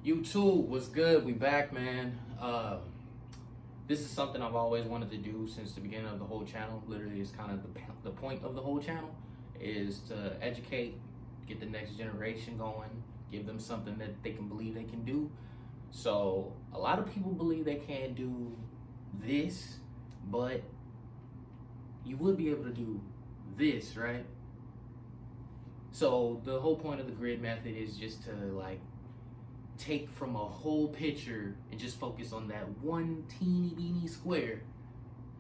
YouTube, what's good? We back, man. This is something I've always wanted to do since the beginning of the whole channel. Literally, it's kind of the point of the whole channel is to educate, get the next generation going, give them something that they can believe they can do. So a lot of people believe they can't do this, but you would be able to do this, right? So the whole point of the grid method is just to like take from a whole picture and just focus on that one teeny beeny square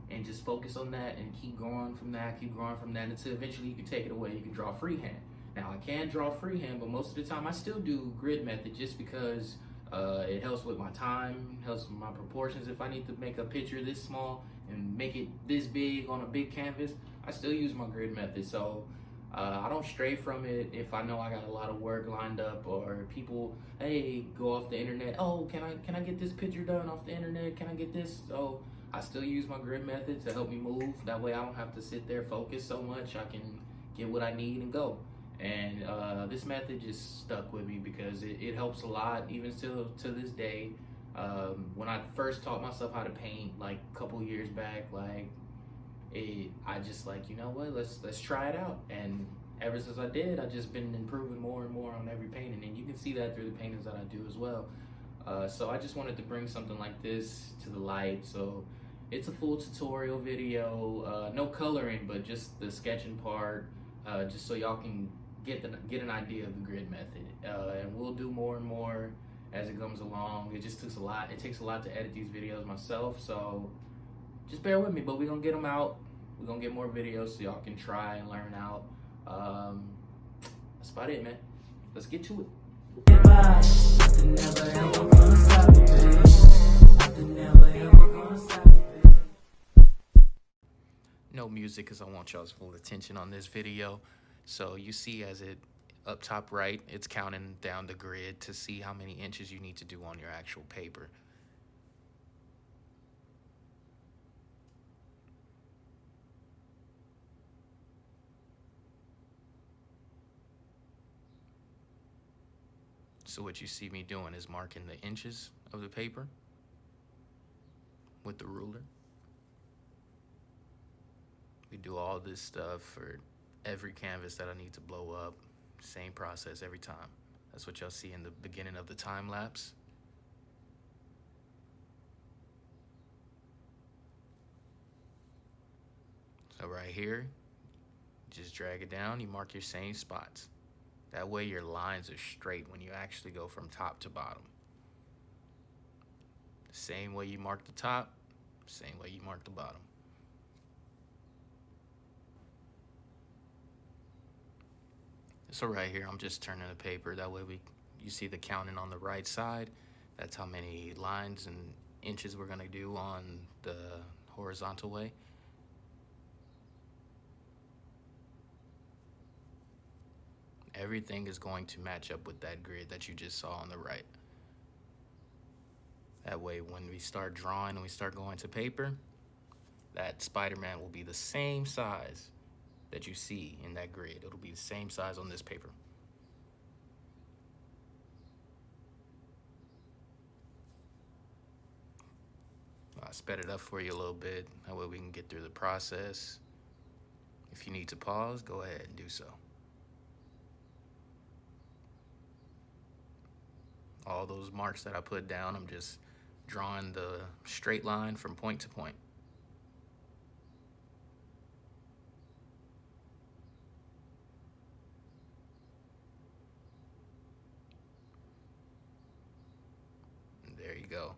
and just focus on that and keep growing from that, until eventually you can take it away. You can draw freehand. Now I can draw freehand, but most of the time I still do grid method just because it helps with my time, helps with my proportions. If I need to make a picture this small and make it this big on a big canvas, I still use my grid method. So I don't stray from it if I know I got a lot of work lined up, or people, hey, go off the internet. Oh, can I get this picture done off the internet? Can I get this? So I still use my grid method to help me move. That way I don't have to sit there focus so much. I can get what I need and go. And this method just stuck with me because it helps a lot, even still to this day. When I first taught myself how to paint, like a couple years back, I just like, you know what, let's try it out. And ever since I did, I've just been improving more and more on every painting, and you can see that through the paintings that I do as well. So I just wanted to bring something like this to the light. So it's a full tutorial video, no coloring, but just the sketching part, just so y'all can get an idea of the grid method. And we'll do more and more as it comes along. It just takes a lot. It takes a lot to edit these videos myself, so just bear with me. But we're gonna get them out. We're gonna get more videos so y'all can try and learn out. That's about it, man. Let's get to it. No music because I want y'all's full attention on this video. So you see as it up top right, it's counting down the grid to see how many inches you need to do on your actual paper. So what you see me doing is marking the inches of the paper with the ruler. We do all this stuff for every canvas that I need to blow up. Same process every time. That's what y'all see in the beginning of the time lapse. So right here, just drag it down, you mark your same spots. That way your lines are straight when you actually go from top to bottom. Same way you mark the top, same way you mark the bottom. So right here, I'm just turning the paper. That way you see the counting on the right side. That's how many lines and inches we're gonna do on the horizontal way. Everything is going to match up with that grid that you just saw on the right. That way when we start drawing and we start going to paper, that Spider-Man will be the same size that you see in that grid. It'll be the same size on this paper. I sped it up for you a little bit. That way we can get through the process. If you need to pause, go ahead and do so. All those marks that I put down, I'm just drawing the straight line from point to point. There you go.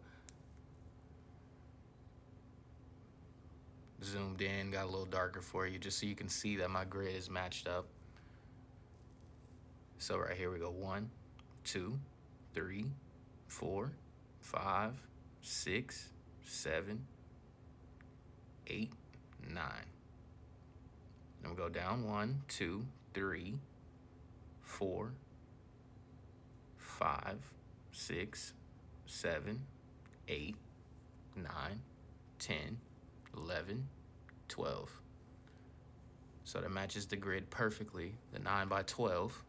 Zoomed in, got a little darker for you, just so you can see that my grid is matched up. So right here we go, 1, 2, 3, 4, 5, 6, 7, 8, 9. Then we go down 1, 2, 3, 4, 5, 6, 7, 8, 9, 10, 11, 12. So that matches the grid perfectly, the 9 by 12.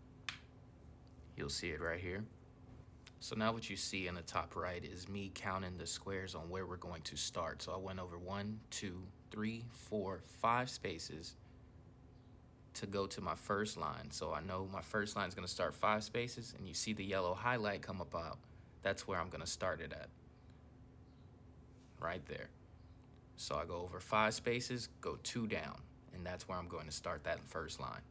You'll see it right here. So now what you see in the top right is me counting the squares on where we're going to start. So I went over 1, 2, 3, 4, 5 spaces to go to my first line. So I know my first line is going to start 5 spaces, and you see the yellow highlight come about. That's where I'm going to start it at, right there. So I go over 5 spaces, go 2 down, and that's where I'm going to start that first line.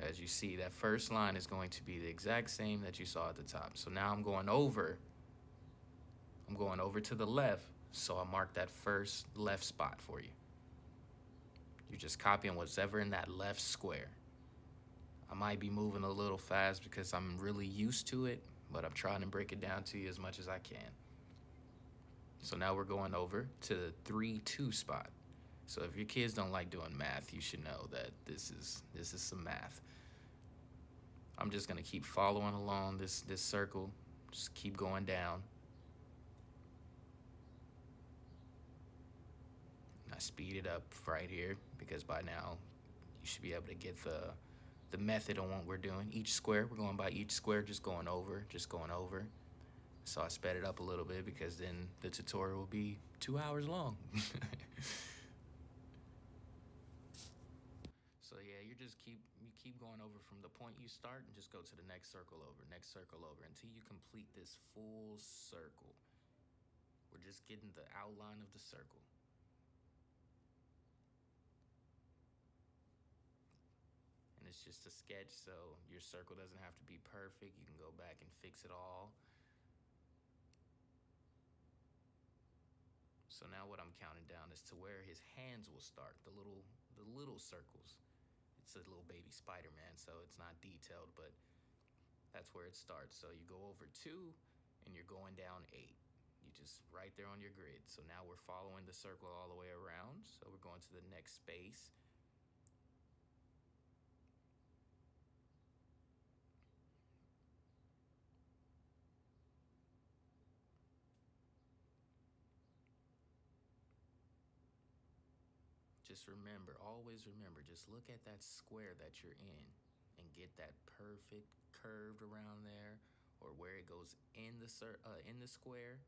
As you see, that first line is going to be the exact same that you saw at the top. So now I'm going over to the left, so I mark that first left spot for you. You're just copying whatever in that left square. I might be moving a little fast because I'm really used to it, but I'm trying to break it down to you as much as I can. So now we're going over to the 3-2 spot. So if your kids don't like doing math, you should know that this is some math. I'm just gonna keep following along this circle, just keep going down. I speed it up right here because by now you should be able to get the method on what we're doing. Each square, we're going by each square, just going over. So I sped it up a little bit because then the tutorial will be 2 hours long. So yeah, you keep going over from the point you start and just go to the next circle over until you complete this full circle. We're just getting the outline of the circle. And it's just a sketch, so your circle doesn't have to be perfect. You can go back and fix it all. So now what I'm counting down is to where his hands will start, the little circles. It's a little baby Spider-Man, so it's not detailed, but that's where it starts. So you go over 2 and you're going down 8. You just right there on your grid. So now we're following the circle all the way around. So we're going to the next space. Just remember, always remember, just look at that square that you're in and get that perfect curved around there, or where it goes in the square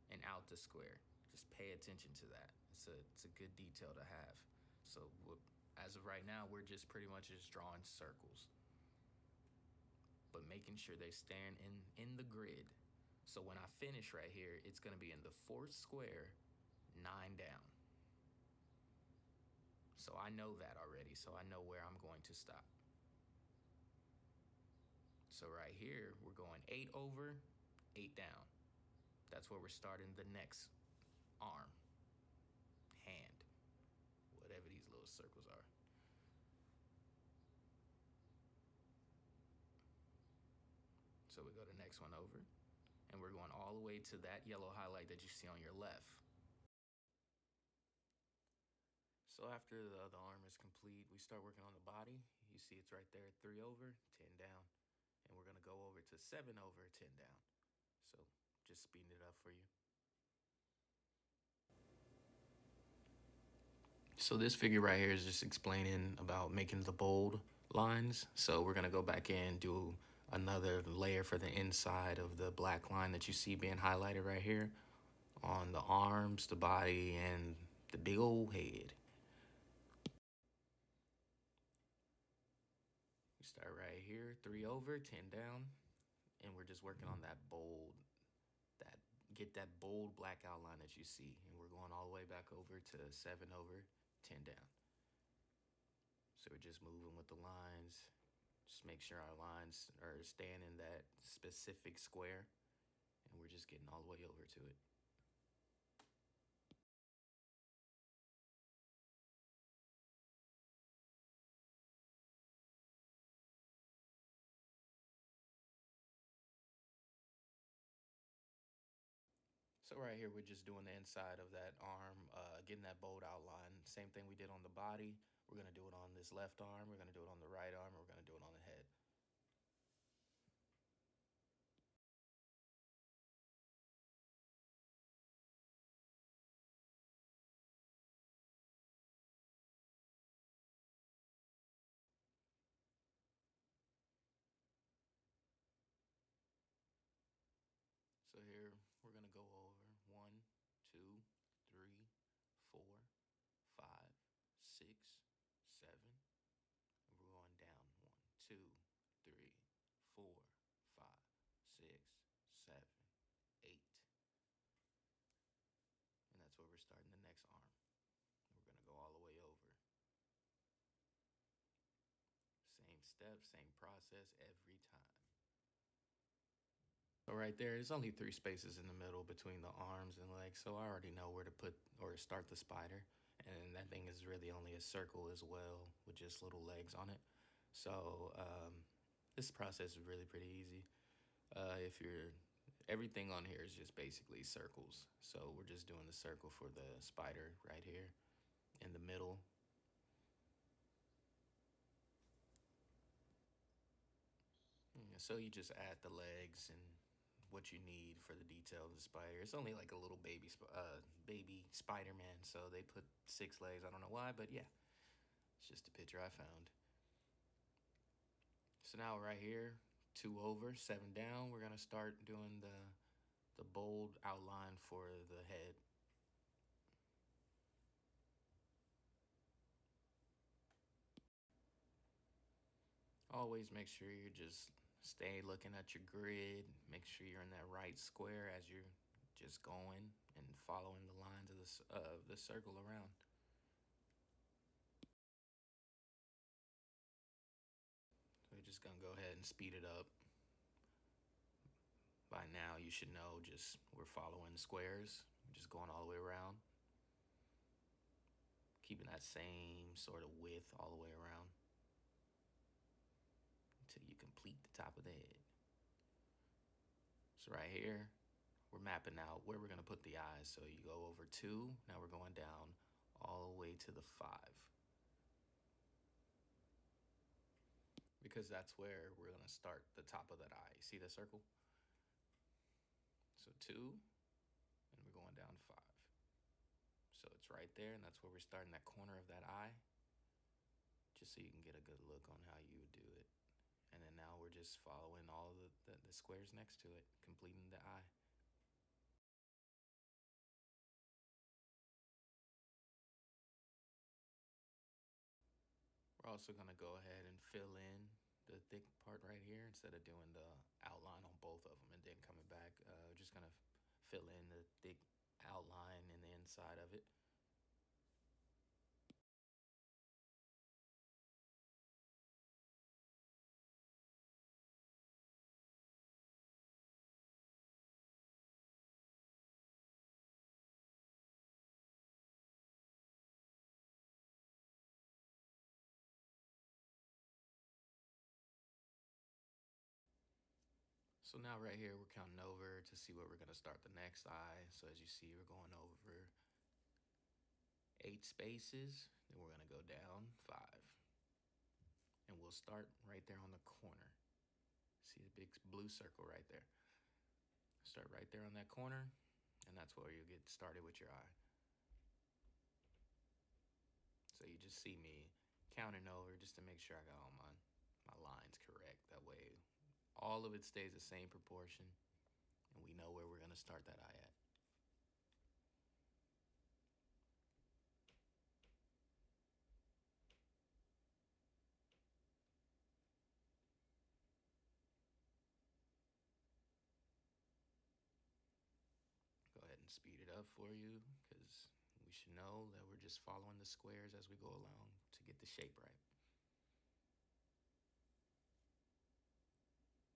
and out the square. Just pay attention to that. It's a good detail to have. So as of right now, we're just pretty much just drawing circles, but making sure they stand in the grid. So when I finish right here, it's gonna be in the 4th square, 9 down. So I know that already, so I know where I'm going to stop. So right here, we're going 8 over, 8 down. That's where we're starting the next arm, hand, whatever these little circles are. So we go to the next one over, and we're going all the way to that yellow highlight that you see on your left. So after the other arm is complete, we start working on the body. You see it's right there, 3 over, 10 down. And we're gonna go over to 7 over, 10 down. So just speeding it up for you. So this figure right here is just explaining about making the bold lines. So we're gonna go back in, do another layer for the inside of the black line that you see being highlighted right here on the arms, the body, and the big old head. We start right here, 3 over, 10 down, and we're just working on that bold, get that bold black outline that you see. And we're going all the way back over to 7 over, 10 down. So we're just moving with the lines, just make sure our lines are staying in that specific square, and we're just getting all the way over to it. So right here, we're just doing the inside of that arm, getting that bold outline. Same thing we did on the body. We're gonna do it on this left arm, we're gonna do it on the right arm, and we're gonna do it on the head. that's where we're starting the next arm. We're gonna go all the way over. Same steps, same process every time. So right there, there's only 3 spaces in the middle between the arms and legs, so I already know where to put or start the spider. And that thing is really only a circle as well with just little legs on it. So this process is really pretty easy. If you're everything on here is just basically circles. So we're just doing the circle for the spider right here in the middle. So you just add the legs and what you need for the detail of the spider. It's only like a little baby Spider-Man, so they put 6 legs. I don't know why, but yeah, it's just a picture I found. So now right here, 2 over, 7 down, we're gonna start doing the bold outline for the head. Always make sure you're just stay looking at your grid. Make sure you're in that right square as you're just going and following the lines of the circle around. So we're just gonna go ahead and speed it up. By now you should know just we're following squares. We're just going all the way around. Keeping that same sort of width all the way around until you complete the top of the head. So right here, we're mapping out where we're gonna put the eyes. So you go over 2, now we're going down all the way to the 5. Because that's where we're gonna start the top of that eye. See the circle? So 2, and we're going down 5. So it's right there, and that's where we're starting that corner of that eye, just so you can get a good look on how you would do it. And then now we're just following all the squares next to it, completing the eye. We're also gonna go ahead and fill in the thick part right here instead of doing the outline on both of them and then coming back. Just gonna fill in the thick outline in the inside of it. So now right here, we're counting over to see where we're gonna start the next eye. So as you see, we're going over 8 spaces, then we're gonna go down 5. And we'll start right there on the corner. See the big blue circle right there? Start right there on that corner, and that's where you'll get started with your eye. So you just see me counting over just to make sure I got all my lines correct. That way all of it stays the same proportion and we know where we're gonna start that eye at. Go ahead and speed it up for you because we should know that we're just following the squares as we go along to get the shape right.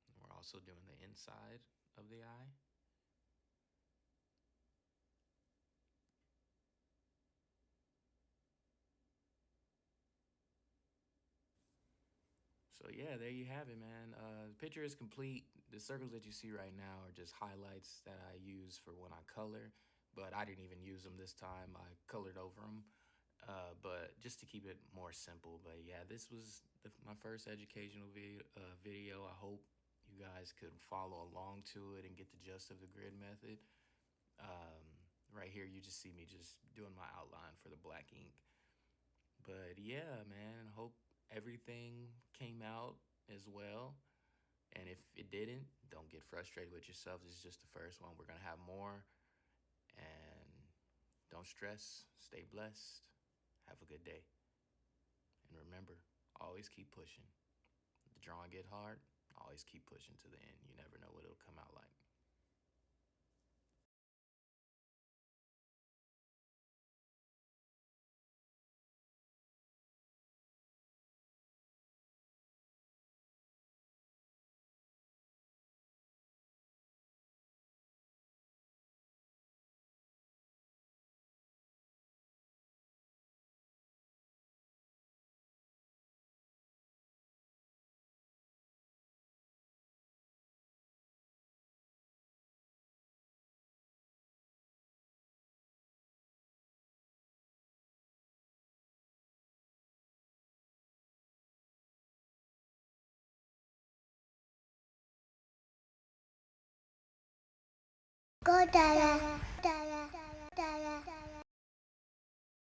And we're also doing the inside of the eye. So yeah, there you have it, man. The picture is complete. The circles that you see right now are just highlights that I use for when I color, but I didn't even use them this time. I colored over them, but just to keep it more simple. But yeah, this was my first educational video. I hope you guys could follow along to it and get the gist of the grid method. Right here, you just see me just doing my outline for the black ink. But yeah, man, hope everything came out as well. And if it didn't, don't get frustrated with yourself. This is just the first one. We're going to have more. And don't stress. Stay blessed. Have a good day. And remember, always keep pushing. The drawing get hard. Always keep pushing to the end. You never know what it'll come out like. Go, Dada.